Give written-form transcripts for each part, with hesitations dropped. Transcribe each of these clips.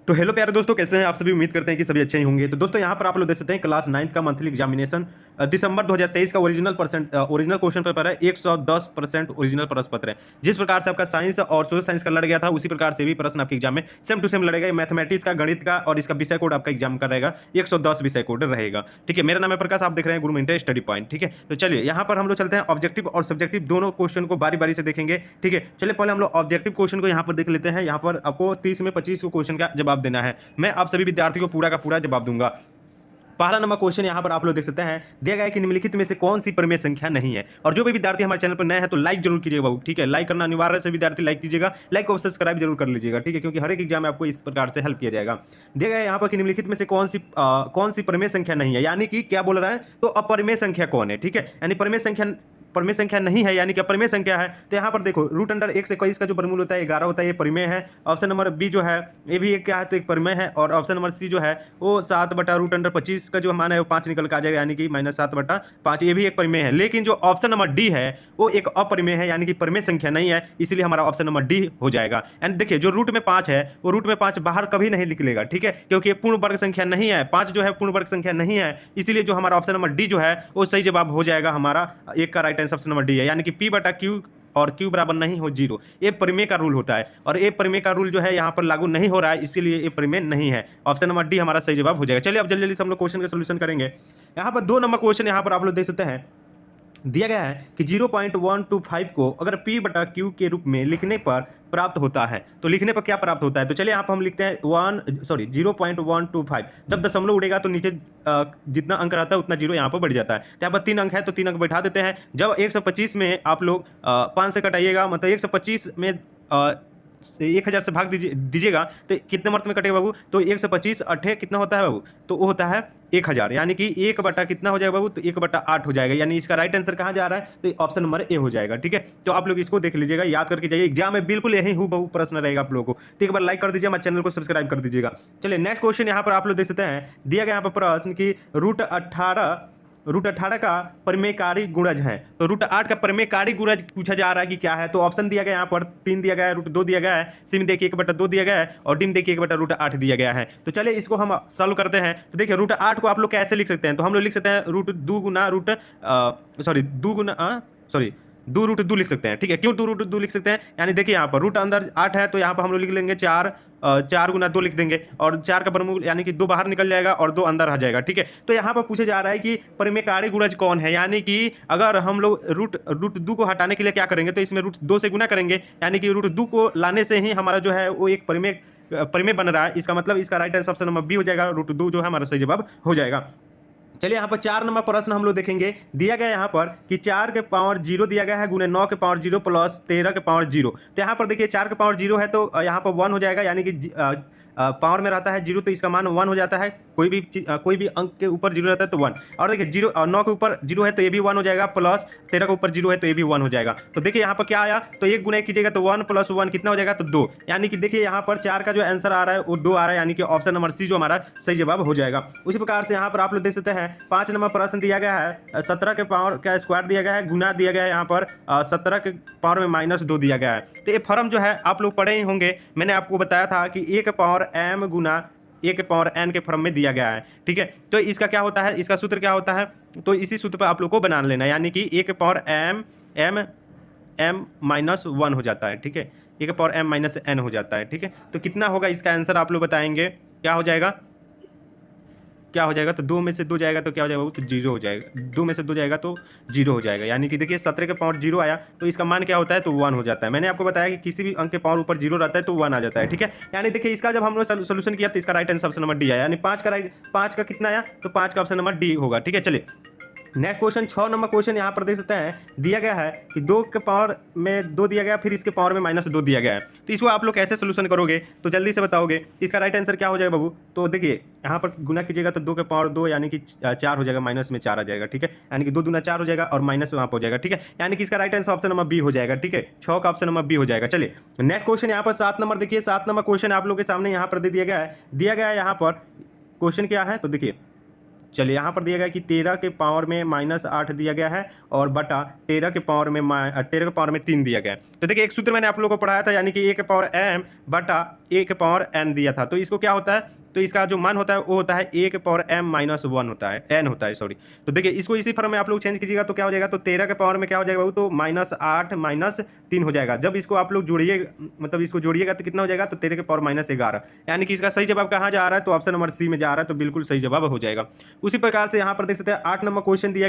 तो हेलो प्यारे दोस्तों, कैसे हैं आप सभी। उम्मीद करते हैं कि सभी अच्छे ही होंगे। तो दोस्तों यहाँ पर आप लोग देख सकते हैं क्लास 9th का मंथली एग्जामिनेशन दिसंबर 2023 का ओरिजिनल क्वेश्चन पेपर है। 110% ओरिजिनल प्रश्न पत्र है। जिस प्रकार से आपका साइंस और सोशल साइंस का लड़ गया था, उसी प्रकार से भी प्रश्न आपके एग्जाम में सेम टू सेम लड़ेगा। मैथमेटिक्स का, गणित का और इसका विषय कोड आपका एग्जाम का रहेगा 110 विषय कोड रहेगा। ठीक है, मेरा नाम है प्रकाश, आप देख रहे हैं गुरु मिंटर स्टडी पॉइंट। ठीक है, तो चलिए यहाँ पर हम लोग चलते हैं। ऑब्जेक्टिव और सब्जेक्टिव दोनों क्वेश्चन को बारी बारी से देखेंगे। ठीक है, चलिए पहले हम लोग ऑब्जेक्टिव क्वेश्चन को यहाँ पर देख लेते हैं। यहाँ पर आपको 30 में 25 क्वेश्चन का जवाब देना है। मैं आप सभी विद्यार्थियों को पूरा का पूरा जवाब दूंगा। पहला नंबर क्वेश्चन यहां पर आप लोग देख सकते हैं, दिया गया है कि निम्नलिखित में से कौन सी परिमेय संख्या नहीं है। और जो भी विद्यार्थी हमारे चैनल पर नए हैं तो लाइक जरूर कीजिएगा बाबू। ठीक है, लाइक करना अनिवार्य है, सभी विद्यार्थी लाइक कीजिएगा, लाइक को सब्सक्राइब जरूर कर लीजिएगा। ठीक है, क्योंकि हर एक एग्जाम में आपको इस प्रकार से हेल्प किया जाएगा। दिया गया है यहाँ पर कि निम्नलिखित में से कौन सी परिमेय संख्या नहीं है, यानी कि क्या बोल रहा है, तो अपरिमेय संख्या कौन है। ठीक है, यानी परिमेय संख्या नहीं है, यानी कि अपरिमेय संख्या है। तो यहाँ पर देखो, रूट अंडर 1 से 21 का जो वर्गमूल होता है 11 होता है, ये परिमेय है। ऑप्शन नंबर बी जो है ये भी एक क्या है, तो एक परिमेय है। और ऑप्शन नंबर सी जो है वो 7 बटा रूट अंडर 25 का जो मान है वो 5 निकल के आ जाएगा, यानी कि -7 बटा 5, ये भी एक परिमेय है। लेकिन जो ऑप्शन नंबर डी है वो एक अपरिमेय है, यानी कि परिमेय संख्या नहीं है, इसलिए हमारा ऑप्शन नंबर डी हो जाएगा। एंड देखिए, जो रूट में 5 है वो रूट में 5 बाहर कभी नहीं निकलेगा। ठीक है, क्योंकि ये पूर्ण वर्ग संख्या नहीं है, 5 जो है पूर्ण वर्ग संख्या नहीं है, इसलिए जो हमारा ऑप्शन नंबर डी जो है वो सही जवाब हो जाएगा। हमारा एक का right answer option number D है, यानी कि P बटा Q और Q बराबर नहीं हो 0। ये परिमेय का रूल होता है, और ये परिमेय का रूल जो है यहाँ पर लागू नहीं हो रहा है, इसीलिए ये परिमेय नहीं है। ऑप्शन नंबर डी हमारा सही जवाब हो जाएगा। चलिए अब जल्दी जल्दी से हम लोग क्वेश्चन का सोल्यूशन करेंगे। यहाँ पर 2 नंबर क्वेश्चन यहाँ पर आप लोग देख सकते हैं, दिया गया है कि 0.125 को अगर P बटा Q के रूप में लिखने पर प्राप्त होता है, तो लिखने पर क्या प्राप्त होता है। तो चलिए यहाँ पर हम लिखते हैं 0.125। जब दशमलव उड़ेगा तो नीचे जितना अंक रहता है उतना जीरो यहाँ पर बढ़ जाता है। तो यहाँ पर 3 अंक है तो 3 अंक बैठा देते हैं। जब 125 में आप लोग 5 से कटाइएगा, मतलब 125 में 1000 से भाग दीजिएगा तो कितने मर्त में कटेगा बाबू, तो 125 अठे कितना होता है बाबू, तो वो होता है 1000, यानी कि 1 बटा कितना हो जाएगा बाबू, तो 1 बटा 8 हो जाएगा। यानी इसका राइट आंसर कहाँ जा रहा है, तो ऑप्शन नंबर ए हो जाएगा। ठीक है, तो आप लोग इसको देख लीजिएगा, याद करके जाइए, एग्जाम में बिल्कुल यही हूबहू प्रश्न रहेगा आप लोगों को। तो एक बार लाइक कर दीजिए, हमारे चैनल को सब्सक्राइब कर दीजिएगा। चलिए नेक्स्ट क्वेश्चन यहाँ पर आप लोग देख सकते हैं, दिया गया यहाँ पर प्रश्न की रूट 18 का परिमेयकारी गुणज है। तो रूट 8 का परिमेयकारी गुणज पूछा जा रहा है कि क्या है। तो ऑप्शन दिया गया यहाँ पर 3 दिया गया है, रूट 2 दिया गया है, सी में देखिए 1/2 दिया गया है, और डी में देखिए 1/√8 दिया गया है। तो चलिए इसको हम सॉल्व करते हैं। तो देखिए रूट 8 को आप लोग कैसे लिख सकते हैं, तो हम लोग लिख सकते हैं रूट 2 गुना दो रूट 2 लिख सकते हैं। ठीक है, क्यों 2 रूट 2 लिख सकते हैं, यानी देखिए यहाँ पर रूट अंदर 8 है तो यहाँ पर हम लोग लिख लेंगे 4 गुना 2 लिख देंगे, और 4 का वर्गमूल यानी कि 2 बाहर निकल जाएगा और 2 अंदर आ जाएगा। ठीक है, तो यहाँ पर पूछा जा रहा है कि परिमेयकारी गुणज कौन है, यानी कि अगर हम लोग रूट 2 को हटाने के लिए क्या करेंगे, तो इसमें रूट 2 से गुना करेंगे, यानी कि रूट 2 को लाने से ही हमारा जो है वो एक परिमेय बन रहा है। इसका मतलब इसका right answer option number B हो जाएगा, रूट 2 जो है हमारा सही जवाब हो जाएगा। चलिए यहाँ पर 4 नंबर प्रश्न हम लोग देखेंगे। दिया गया यहाँ पर कि 4 के पावर 0 दिया गया है, गुने 9 के पावर 0 प्लस 13 के पावर 0। तो यहाँ पर देखिए 4 के पावर 0 है तो यहाँ पर 1 हो जाएगा, यानी कि पावर में रहता है 0 तो इसका मान 1 हो जाता है। कोई भी अंक के ऊपर 0 रहता है तो 1। और देखिए 9 के ऊपर 0 है तो ये भी 1 हो जाएगा, प्लस 13 के ऊपर 0 है तो ये भी 1 हो जाएगा। तो देखिए यहाँ पर क्या आया, तो 1 गुना 1 कीजिएगा तो 1 + 1 कितना हो जाएगा, तो 2। यानी कि देखिए यहाँ पर 4 का जो आंसर आ रहा है वो 2 आ रहा है, यानी कि ऑप्शन नंबर सी जो हमारा सही जवाब हो जाएगा। उसी प्रकार से यहाँ पर आप लोग देख सकते हैं 5 नंबर प्रश्न दिया गया है, 17 के पावर का स्क्वायर दिया गया है, गुना दिया गया है यहाँ पर 17 के पावर में -2 दिया गया है। तो ये फॉर्म जो है आप लोग पढ़े ही होंगे, मैंने आपको बताया था कि a के पावर m गुना a के पावर n के फॉर्म में दिया गया है। ठीक है, तो इसका क्या होता है, इसका सूत्र क्या होता है, तो इसी सूत्र पर आप लोग को बना लेना, यानी कि a के पावर m -1 हो जाता है। ठीक है, a के पावर m -n हो जाता है। ठीक है, तो कितना होगा इसका आंसर आप लोग बताएंगे, क्या हो जाएगा, तो 2 में से 2 जाएगा तो क्या हो जाएगा, तो 0 हो जाएगा। 2 में से 2 जाएगा तो 0 हो जाएगा, यानी कि देखिए 17 के पावर 0 आया तो इसका मान क्या होता है, तो 1 हो जाता है। मैंने आपको बताया कि किसी भी अंक के पावर ऊपर 0 रहता है तो 1 आ जाता है। ठीक है, यानी देखिए इसका जब हमने सोल्यूशन किया तो इसका right answer option number D आया, यानी 5 का कितना आया, तो 5 का ऑप्शन नंबर डी होगा। ठीक है, चलिए नेक्स्ट क्वेश्चन 6 नंबर क्वेश्चन यहाँ पर देख सकते हैं, दिया गया है कि 2 के पावर में 2 दिया गया, फिर इसके पावर में -2 दिया गया है। तो इसको आप लोग कैसे सोल्यूशन करोगे, तो जल्दी से बताओगे इसका राइट आंसर क्या हो जाएगा बाबू। तो देखिए यहाँ पर गुना कीजिएगा तो 2 के पावर 2 यानी कि 4 हो जाएगा, माइनस में 4 आ जाएगा। ठीक है, यानी कि 2 दूना 4 हो जाएगा और माइनस वहाँ पर हो जाएगा। ठीक है, यानी कि इसका right answer option number B हो जाएगा। ठीक है, 6 का ऑप्शन नंबर बी हो जाएगा। चलिए नेक्स्ट क्वेश्चन यहाँ पर 7 नंबर देखिए, 7 नंबर क्वेश्चन आप लोग के सामने यहाँ पर दे दिया गया है। यहाँ पर क्वेश्चन क्या है, तो देखिए चलिए यहाँ पर दिया गया कि 13 के पावर में -8 दिया गया है और बटा 13 के पावर में 3 दिया गया है। तो देखिए एक सूत्र मैंने आप लोगों को पढ़ाया था, यानी कि a के पावर m बटा a के पावर n दिया था, तो इसको क्या होता है, तो इसका जो मान होता है वो होता है a के पावर m-1 होता है, n होता है सॉरी। तो देखिए इसको इसी फॉर्म में आप लोग चेंज कीजिएगा तो क्या हो जाएगा, तो 13 के पावर में क्या हो जाएगा बाबू, तो -8 -3 हो जाएगा। जब इसको आप लोग जोड़िए, मतलब इसको जोड़िएगा तो कितना हो जाएगा, तो 13 के पावर -11, यानी कि इसका सही जवाब कहाँ जा रहा है, तो ऑप्शन नंबर सी में जा रहा है, तो बिल्कुल सही जवाब हो जाएगा। उसी प्रकार से यहाँ पर देख सकते हैं 8 नंबर क्वेश्चन दिया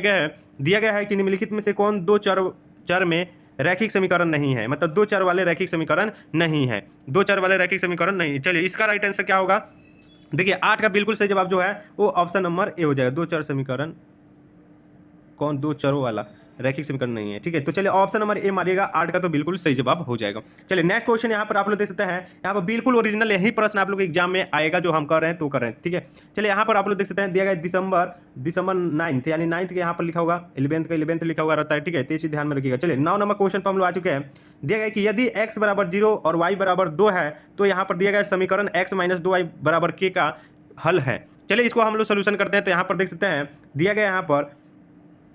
गया है कि निम्नलिखित में से कौन दो चर में रैखिक समीकरण नहीं है, मतलब दो चर वाले रैखिक समीकरण नहीं है, दो चर वाले रैखिक समीकरण नहीं। चलिए इसका राइट आंसर क्या होगा, देखिए 8 का बिल्कुल सही जवाब जो है वो ऑप्शन नंबर ए हो जाएगा। दो चर समीकरण कौन, दो चरों वाला रैखिक समीकरण नहीं है, ठीक है। तो चलिए ऑप्शन नंबर ए मारिएगा, 8 का तो बिल्कुल सही जवाब हो जाएगा। चलिए नेक्स्ट क्वेश्चन यहाँ पर आप लोग देख सकते हैं, यहाँ पर बिल्कुल ओरिजिनल यही प्रश्न आप लोग एग्जाम में आएगा जो हम कर रहे हैं तो कर रहे हैं, ठीक है। चलिए यहाँ पर आप लोग देख सकते हैं दिया गया दिसंबर 9 यानी 9 के यहाँ पर लिखा होगा, 11 का 11 लिखा हुआ रहता है, ठीक है, तो इसी ध्यान में रखिएगा। चलिए 9 नंबर क्वेश्चन पर हम लोग आ चुके हैं। दिया गया कि यदि x बराबर 0 और y बराबर 2 है तो यहाँ पर दिया गया समीकरण x - 2y बराबर k का हल है। चलिए इसको हम लोग सोल्यूशन करते हैं। तो यहाँ पर देख सकते हैं दिया गया यहाँ पर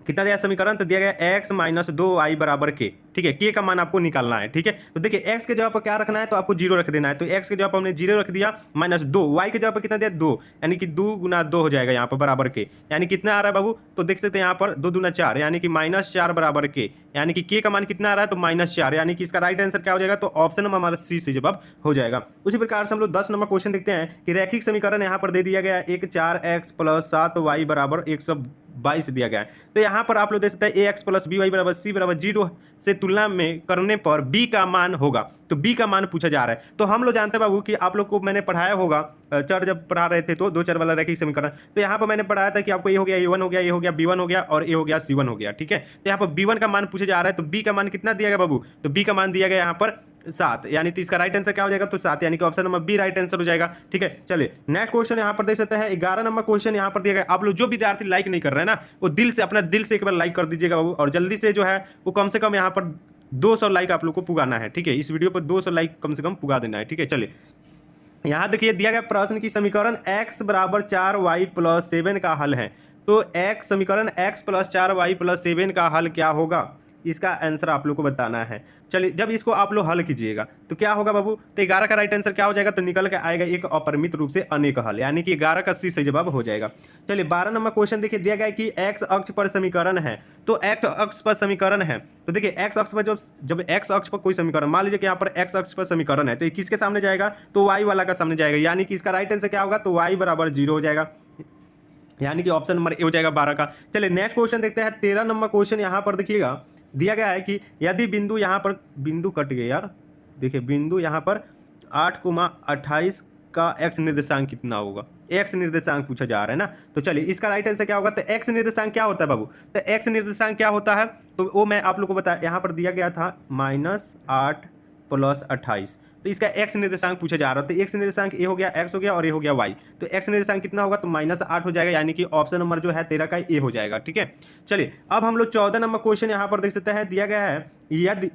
कितना दिया समीकरण, तो दिया गया x - 2y बराबर k, ठीक है, k का मान आपको निकालना है, ठीक है। तो देखिए x के जगह पर क्या रखना है, तो आपको 0 रख देना है, तो x के जगह पर हमने 0 रख दिया, -2, y के जगह पर कितना दिया 2, यानी कि 2 × 2 हो जाएगा यहाँ पर बराबर k, यानी कितना आ रहा है बाबू, तो देख सकते हैं यहाँ पर 2 दूना 4 यानी कि -4 बराबर k, यानी कि k का मान कितना आ रहा है, तो -4, यानी कि इसका राइट आंसर क्या हो जाएगा, तो ऑप्शन नंबर हमारा सी से जवाब हो जाएगा। उसी प्रकार से हम लोग 10 नंबर क्वेश्चन देखते हैं कि रैखिक समीकरण यहाँ पर दे दिया गया है 4x + 7y बराबर 122 दिया गया है। तो यहाँ पर आप लोग देख सकते हैं ax + by बराबर c बराबर 0 से तुलना में करने पर b का मान होगा, तो b का मान पूछा जा रहा है। तो हम लोग जानते हैं बाबू कि आप लोग को मैंने पढ़ाया होगा, चर जब पढ़ा रहे थे तो दो चर वाला रैखिक समीकरण, तो यहाँ पर मैंने पढ़ाया था कि आपको a हो गया a1 हो गया, a हो गया b1 हो गया और a हो गया c1 हो गया, ठीक है। तो यहाँ पर b1 का मान पूछा जा रहा है, तो b का मान कितना दिया गया बाबू, तो b का मान दिया गया यहाँ पर 7, यानी तो इसका राइट आंसर क्या हो जाएगा, तो 7, यानी कि option number B right answer हो जाएगा, ठीक है। चलिए नेक्स्ट क्वेश्चन यहाँ पर देख सकते हैं 11 नंबर क्वेश्चन यहाँ पर दिया गया। आप लोग जो विद्यार्थी लाइक नहीं कर रहे हैं ना, वो दिल से, अपना दिल से एक बार लाइक कर दीजिएगा बाबू, और जल्दी से जो है वो कम से कम यहाँ पर 200 लाइक आप लोग को पुगाना है, ठीक है। इस वीडियो पर 200 लाइक कम से कम पुगा देना है, ठीक है। चलिए यहाँ देखिए दिया गया प्रश्न की समीकरण x बराबर 4y + 7 का हल है, तो समीकरण x + 4y + 7 का हल क्या होगा, इसका आंसर आप लोग को बताना है। चलिए जब इसको आप लोग हल कीजिएगा तो क्या होगा बाबू, तो 11 का राइट आंसर क्या हो जाएगा, तो निकल के आएगा एक अपरिमित रूप से अनेक हल, यानी कि 11 का सी सही जवाब हो जाएगा। चलिए 12 नंबर क्वेश्चन देखिए दिया गया है कि x अक्ष पर समीकरण है, तो x अक्ष पर समीकरण है, तो देखिए x अक्ष पर जब x अक्ष पर कोई समीकरण, मान लीजिए कि यहाँ पर x अक्ष पर समीकरण है, तो ये किसके सामने जाएगा, तो y वाला का सामने जाएगा, यानी कि इसका राइट आंसर क्या होगा, तो y बराबर 0 हो जाएगा, यानी कि ऑप्शन नंबर ए हो जाएगा 12 का। चलिए नेक्स्ट क्वेश्चन देखते हैं 13 नंबर क्वेश्चन यहाँ पर देखिएगा दिया गया है कि यदि बिंदु यहाँ पर, बिंदु कट गए यार, देखिए बिंदु यहाँ पर 8,28 का x निर्देशांक कितना होगा, x निर्देशांक पूछा जा रहा है ना। तो चलिए इसका राइट आंसर क्या होगा, तो x निर्देशांक क्या होता है बाबू, तो x निर्देशांक क्या होता है, तो वो मैं आप लोग को बता, यहाँ पर दिया गया था -8 + 28, तो इसका x निर्देशांक पूछा जा रहा है, तो x निर्देशांक a हो गया, x हो गया और a हो गया y, तो x निर्देशांक कितना होगा, तो -8 हो जाएगा, यानी कि ऑप्शन नंबर जो है 13 का a हो जाएगा, ठीक है। चलिए अब हम लोग 14 नंबर क्वेश्चन यहाँ पर देख सकते हैं, दिया गया है यदि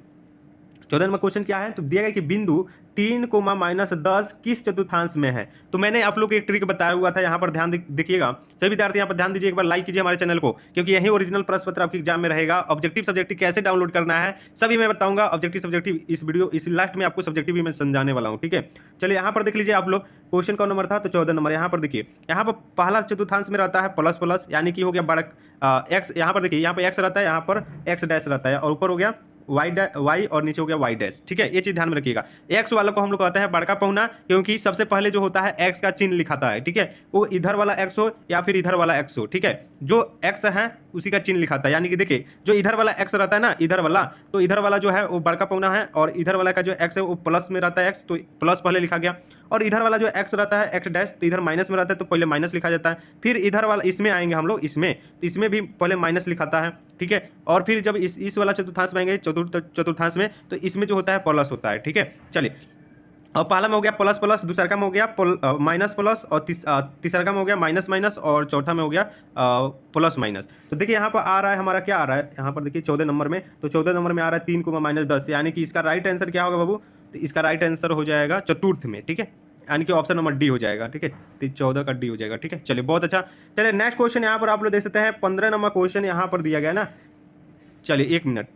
14 नंबर क्वेश्चन क्या है, तो दिया गया कि बिंदु 3,-10 किस चतुर्थांश में है। तो मैंने आप लोग को एक ट्रिक बताया हुआ था, यहाँ पर ध्यान देखिएगा, सभी विद्यार्थी यहाँ पर ध्यान दीजिए, एक बार लाइक कीजिए हमारे चैनल को, क्योंकि यही ओरिजिनल प्रश्न पत्र आपके एग्जाम में रहेगा। ऑब्जेक्टिव सब्जेक्टिव कैसे डाउनलोड करना है सभी मैं बताऊंगा, ऑब्जेक्टिव सब्जेक्टिव इस वीडियो इस लास्ट में आपको सब्जेक्टिव भी मैं समझाने वाला हूँ, ठीक है। चलिए यहाँ पर देख लीजिए आप लोग, क्वेश्चन का नंबर था तो 14 नंबर, यहाँ पर देखिए, यहाँ पर पहला चतुर्थांश में रहता है प्लस प्लस, यानी कि हो गया बड़ा एक्स, यहाँ पर देखिए यहाँ पर एक्स रहता है, यहाँ पर एक्स डैश रहता है, और ऊपर हो गया वाई और नीचे हो गया वाई डैश, ठीक है। ये चीज ध्यान में रखिएगा। एक्स वाला को हम लोग कहते हैं बड़का पहुना, क्योंकि सबसे पहले जो होता है एक्स का चिन्ह लिखाता है, ठीक है, वो इधर वाला एक्स हो या फिर इधर वाला एक्स हो, ठीक है, जो एक्स है उसी का चिन्ह लिखाता है, यानी कि देखिए जो इधर वाला एक्स रहता है ना, इधर वाला, तो इधर वाला जो है वो बड़का पहुना है, और इधर वाला का जो एक्स है वो प्लस में रहता है एक्स, तो प्लस पहले लिखा गया, और इधर वाला जो एक्स रहता है एक्स डैश, तो इधर माइनस में रहता है तो पहले माइनस लिखा जाता है, फिर इधर वाला, इसमें आएंगे हम लोग इसमें, तो इसमें भी पहले माइनस लिखाता है, ठीक है, और फिर जब इस वाला चतुर्थांश में आएंगे चतुर्थांश में, तो इसमें जो होता है प्लस होता है, ठीक है। चलिए और पहला में हो गया प्लस प्लस, दूसरा का में हो गया माइनस प्लस, और तीसरा का में हो गया माइनस माइनस, और चौथा में हो गया प्लस माइनस। तो देखिए यहाँ पर आ रहा है हमारा, क्या आ रहा है यहाँ पर देखिए 14 नंबर में, तो 14 नंबर में आ रहा है 3,-10, यानी कि इसका राइट आंसर क्या होगा बाबू, तो इसका राइट आंसर हो जाएगा चतुर्थ में, ठीक है, यानी कि ऑप्शन नंबर डी हो जाएगा, ठीक है, 14 का डी हो जाएगा, ठीक है। चलिए बहुत अच्छा। चलिए नेक्स्ट क्वेश्चन यहाँ पर आप लोग देख सकते हैं 15 नंबर क्वेश्चन यहाँ पर दिया गया ना। चलिए 1 मिनट,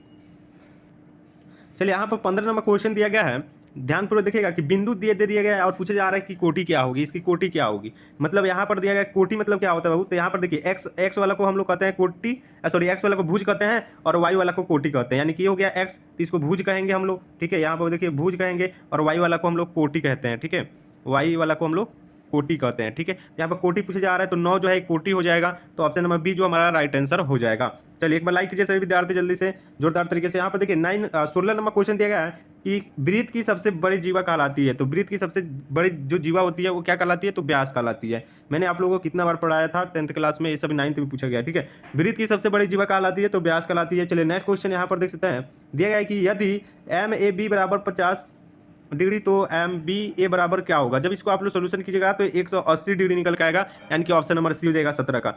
चलिए यहाँ पर 15 नंबर क्वेश्चन दिया गया है, ध्यानपूर्वक देखिएगा कि बिंदु दे दिया गया है और पूछा जा रहा है कि कोटि क्या होगी, इसकी कोटि क्या होगी। मतलब यहाँ पर दिया गया कोटि मतलब क्या होता है बाबू, तो यहाँ पर देखिए एक्स वाला को हम लोग कहते हैं कोटि, सॉरी एक्स वाला को भुज कहते हैं और वाई वाला को कोटि कहते हैं। यानी कि ये हो गया एक्स, तो इसको भुज कहेंगे हम लोग, ठीक है। यहाँ पर देखिए भुज कहेंगे और वाई वाला को हम लोग कोटि कहते हैं, ठीक है। वाई वाला को हम लोग कोटि कहते हैं, ठीक है। यहाँ पर कोटि पूछा जा रहा है तो 9 जो है कोटि हो जाएगा, तो ऑप्शन नंबर बी जो हमारा राइट आंसर हो जाएगा। चलिए एक बार लाइक कीजिए सभी विद्यार्थी जल्दी से जोरदार तरीके से। यहाँ पर देखिए 16 नंबर क्वेश्चन दिया गया है कि वृत्त की सबसे बड़ी जीवा कहलाती है। तो वृत्त की सबसे बड़ी जो जीवा होती है वो क्या कहलाती है, तो व्यास कहलाती है। मैंने आप लोगों को कितना बार पढ़ाया था 10th क्लास में, ये सभी 9th में पूछा गया, ठीक है। वृत्त की सबसे बड़ी जीवा कहलाती है तो व्यास कहलाती है। चलिए नेक्स्ट क्वेश्चन यहाँ पर देख सकते हैं, दिया गया है कि यदि MAB बराबर 50 डिग्री तो MBA बराबर क्या होगा। जब इसको आप लोग सोल्यूशन कीजिएगा तो 180 डिग्री निकल के आएगा, यानी कि ऑप्शन नंबर सी हो जाएगा 17 का।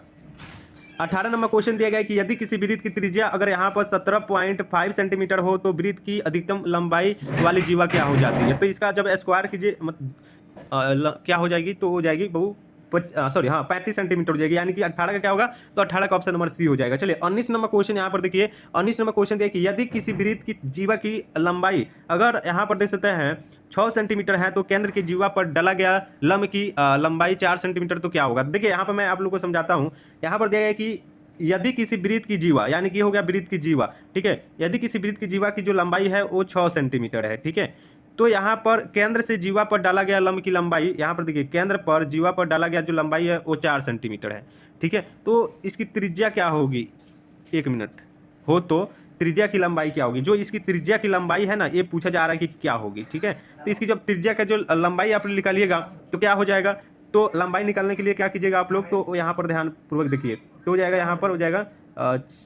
18 नंबर क्वेश्चन दिया गया है कि यदि किसी वृत्त की त्रिज्या अगर यहाँ पर 17.5 सेंटीमीटर हो तो वृत्त की अधिकतम लंबाई वाली जीवा क्या हो जाती है। तो इसका जब स्क्वायर कीजिए क्या हो जाएगी, तो हो जाएगी बहु 35 सेंटीमीटर हो जाएगी, यानी कि 18 का क्या होगा, तो 18 का ऑप्शन नंबर सी हो जाएगा। चलिए 19 नंबर क्वेश्चन यहाँ पर देखिए, 19 नंबर क्वेश्चन देखिए, यदि किसी वृत्त की जीवा की लंबाई अगर यहाँ पर देख सकते हैं 6 सेंटीमीटर है तो केंद्र की जीवा पर डाला गया लंब की लंबाई 4 सेंटीमीटर तो क्या होगा। देखिए यहाँ पर मैं आप लोग को समझाता हूँ। यहाँ पर दिया गया कि यदि किसी वृत्त की जीवा, यानी कि हो गया वृत्त की जीवा, ठीक है। यदि किसी वृत्त की जीवा की जो लंबाई है वो 6 सेंटीमीटर है, ठीक है। तो यहाँ पर केंद्र से जीवा पर डाला गया लंब की लंबाई, यहाँ पर देखिए केंद्र पर जीवा पर डाला गया जो लंबाई है वो 4 सेंटीमीटर है, ठीक है। तो इसकी त्रिज्या क्या होगी, 1 मिनट हो तो त्रिज्या की लंबाई क्या होगी। जो इसकी त्रिज्या की लंबाई है ना, ये पूछा जा रहा है कि क्या होगी, ठीक है। तो इसकी जब त्रिज्या का जो लंबाई आप निकालिएगा तो क्या हो जाएगा, तो लंबाई निकालने के लिए क्या कीजिएगा आप लोग, तो यहाँ पर ध्यानपूर्वक देखिए, तो हो जाएगा यहाँ पर हो जाएगा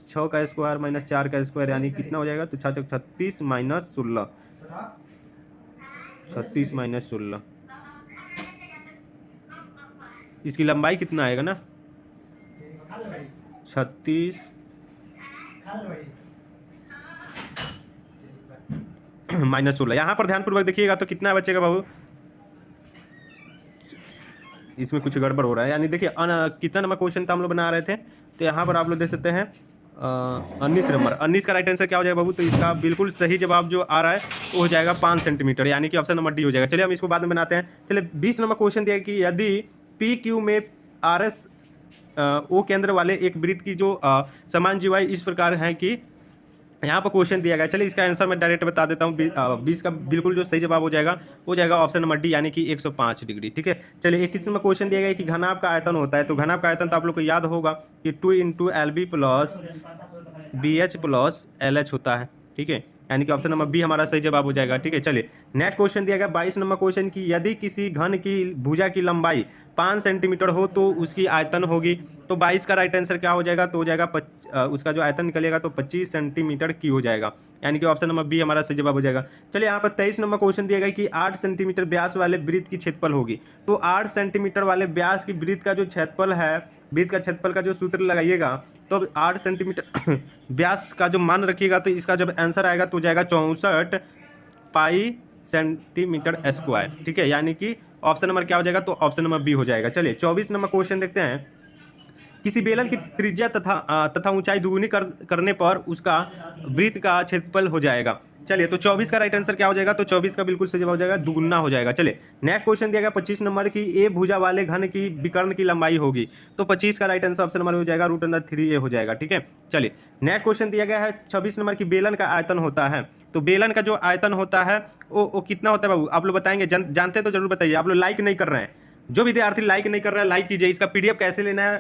6 का स्क्वायर माइनस 4 का स्क्वायर, यानी कितना हो जाएगा, तो 6 × 36 माइनस 16, 36 माइनस 16, इसकी लंबाई कितना आएगा ना, 36 माइनस 16। यहाँ पर ध्यानपूर्वक देखिएगा तो कितना बचेगा बाबू, इसमें कुछ गड़बड़ हो रहा है। यानी देखिए कितना नंबर क्वेश्चन था हम लोग बना रहे थे, तो यहाँ पर आप लोग देख सकते हैं 19 नंबर। 19 का राइट आंसर क्या हो जाएगा बाबू, तो इसका बिल्कुल सही जवाब जो आ रहा है वो हो जाएगा 5 सेंटीमीटर, यानी कि ऑप्शन नंबर डी हो जाएगा। चलिए हम इसको बाद में बनाते हैं। चलिए 20 नंबर क्वेश्चन दिया कि यदि PQ में RS ओ केंद्र वाले एक वृत्त की जो समान जीवाएं इस प्रकार हैं कि यहाँ पर क्वेश्चन दिया गया। चलिए इसका आंसर मैं डायरेक्ट बता देता हूँ। 20 का बिल्कुल जो सही जवाब हो जाएगा ऑप्शन नंबर डी, यानी कि 105 डिग्री, ठीक है। चलिए 21 नंबर क्वेश्चन दिया गया कि घनाभ का आयतन होता है। तो घनाभ का आयतन तो आप लोग को याद होगा कि 2 × LB + BH + LH होता है, ठीक है। यानी कि ऑप्शन नंबर बी हमारा सही जवाब हो जाएगा, ठीक है। चलिए नेक्स्ट क्वेश्चन दिया गया 22 नंबर क्वेश्चन की यदि किसी घन की भुजा की लंबाई 5 सेंटीमीटर हो तो उसकी आयतन होगी। तो 22 का राइट आंसर क्या हो जाएगा, तो हो जाएगा उसका जो आयतन निकलेगा तो 25 सेंटीमीटर की हो जाएगा, यानी कि ऑप्शन नंबर बी हमारा सही जवाब हो जाएगा। चलिए यहाँ पर 23 नंबर क्वेश्चन दिया गया कि 8 सेंटीमीटर व्यास वाले वृत्त की क्षेत्रफल होगी। तो 8 सेंटीमीटर वाले व्यास की वृत्त का जो क्षेत्रफल है, वृत्त का क्षेत्रफल का जो सूत्र लगाइएगा तो 8 सेंटीमीटर व्यास का जो मान रखिएगा तो इसका जब आंसर आएगा तो हो जाएगा 64 पाई सेंटीमीटर स्क्वायर, ठीक है। यानी कि ऑप्शन नंबर क्या हो जाएगा, तो ऑप्शन नंबर बी हो जाएगा। चलिए 24 नंबर क्वेश्चन देखते हैं। किसी बेलन की त्रिज्या तथा ऊंचाई दुगुनी करने पर उसका वृत्त का क्षेत्रफल हो जाएगा। चलिए तो 24 का राइट आंसर क्या हो जाएगा, तो 24 का बिल्कुल सही जवाब हो जाएगा, दुगुना हो जाएगा। चलिए नेक्स्ट क्वेश्चन दिया गया 25 नंबर की ए भुजा वाले घन की विकर्ण की लंबाई होगी। तो 25 का राइट आंसर ऑप्शन नंबर हो जाएगा √3a हो जाएगा, ठीक है। चलिए नेक्स्ट क्वेश्चन दिया गया है 26 नंबर की बेलन का आयतन होता है। तो बेलन का जो आयतन होता है वो कितना होता है बाबू, आप लोग बताएंगे, जानते हैं तो जरूर बताइए। आप लोग लाइक नहीं कर रहे हैं, जो विद्यार्थी लाइक नहीं कर रहा है लाइक कीजिए। इसका PDF कैसे लेना है,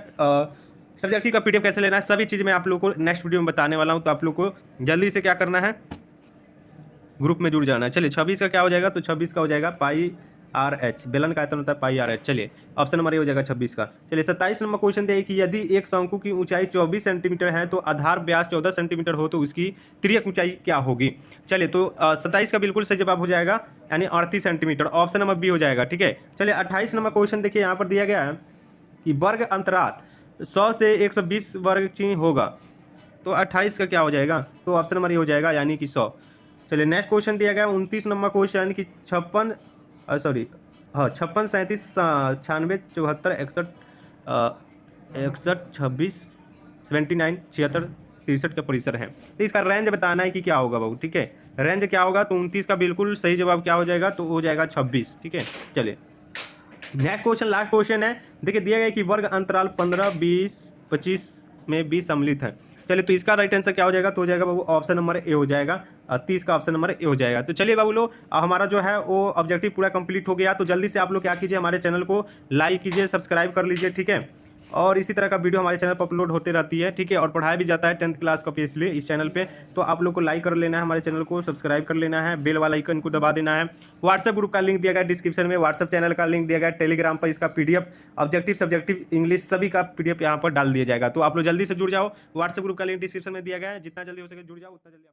सब्जेक्टिव का PDF कैसे लेना है, सभी चीज़ मैं आप लोगों को नेक्स्ट वीडियो में बताने वाला हूं। तो आप लोग को जल्दी से क्या करना है, ग्रुप में जुड़ जाना है। चलिए 26 का क्या हो जाएगा, तो 26 का हो जाएगा πRh। बेलन का आयतन होता है πRh। चलिए ऑप्शन नंबर ए हो जाएगा 26 का। चलिए 27 नंबर क्वेश्चन दिया कि यदि एक शंकु की ऊंचाई 24 सेंटीमीटर है तो आधार व्यास 14 सेंटीमीटर हो तो उसकी तिर्यक ऊंचाई क्या होगी। चलिए तो 27 का बिल्कुल सही जवाब हो जाएगा, यानी 38 सेंटीमीटर, ऑप्शन नंबर बी हो जाएगा, ठीक है। चलिए 28 नंबर क्वेश्चन देखिए, यहाँ पर दिया गया है कि वर्ग अंतराल 100 से 120 वर्ग ची होगा। तो 28 का क्या हो जाएगा, तो ऑप्शन नंबर ए हो जाएगा, यानी कि 100। चलिए नेक्स्ट क्वेश्चन दिया गया 29 नंबर क्वेश्चन कि 56 37 96 74 61 61 26 79 76 63 का परिसर है। तो इसका रेंज बताना है कि क्या होगा बाबू, ठीक है। रेंज क्या होगा, तो 29 का बिल्कुल सही जवाब क्या हो जाएगा, तो हो जाएगा 26, ठीक है। चलिए नेक्स्ट क्वेश्चन, लास्ट क्वेश्चन है। देखिए दिया गया कि वर्ग अंतराल 15, 20, 25 में 20 सम्मिलित है। चलिए तो इसका राइट आंसर क्या हो जाएगा, तो हो जाएगा बाबू ऑप्शन नंबर ए हो जाएगा, 30 का ऑप्शन नंबर ए हो जाएगा। तो चलिए बाबू लोग हमारा जो है वो ऑब्जेक्टिव पूरा कंप्लीट हो गया। तो जल्दी से आप लोग क्या कीजिए, हमारे चैनल को लाइक कीजिए, सब्सक्राइब कर लीजिए, ठीक है। और इसी तरह का वीडियो हमारे चैनल पर अपलोड होते रहती है, ठीक है। और पढ़ाया भी जाता है 10th क्लास का इसलिए इस चैनल पे। तो आप लोग को लाइक कर लेना है, हमारे चैनल को सब्सक्राइब कर लेना है, बेल वाला आइकन को दबा देना है। व्हाट्सएप ग्रुप का लिंक दिया गया डिस्क्रिप्शन में, व्हाट्सएप चैनल का लिंक दिया गया, टेलीग्राम पर इसका पीडीएफ ऑब्जेक्टिव सब्जेक्टिव इंग्लिश सभी का पीडीएफ यहाँ पर डाल दिया जाएगा। तो आप लोग जल्दी से जुड़ जाओ, व्हाट्सएप ग्रुप का लिंक डिस्क्रिप्शन में दिया गया है। जितना जल्दी हो सके जुड़ जाओ, उतना जल्दी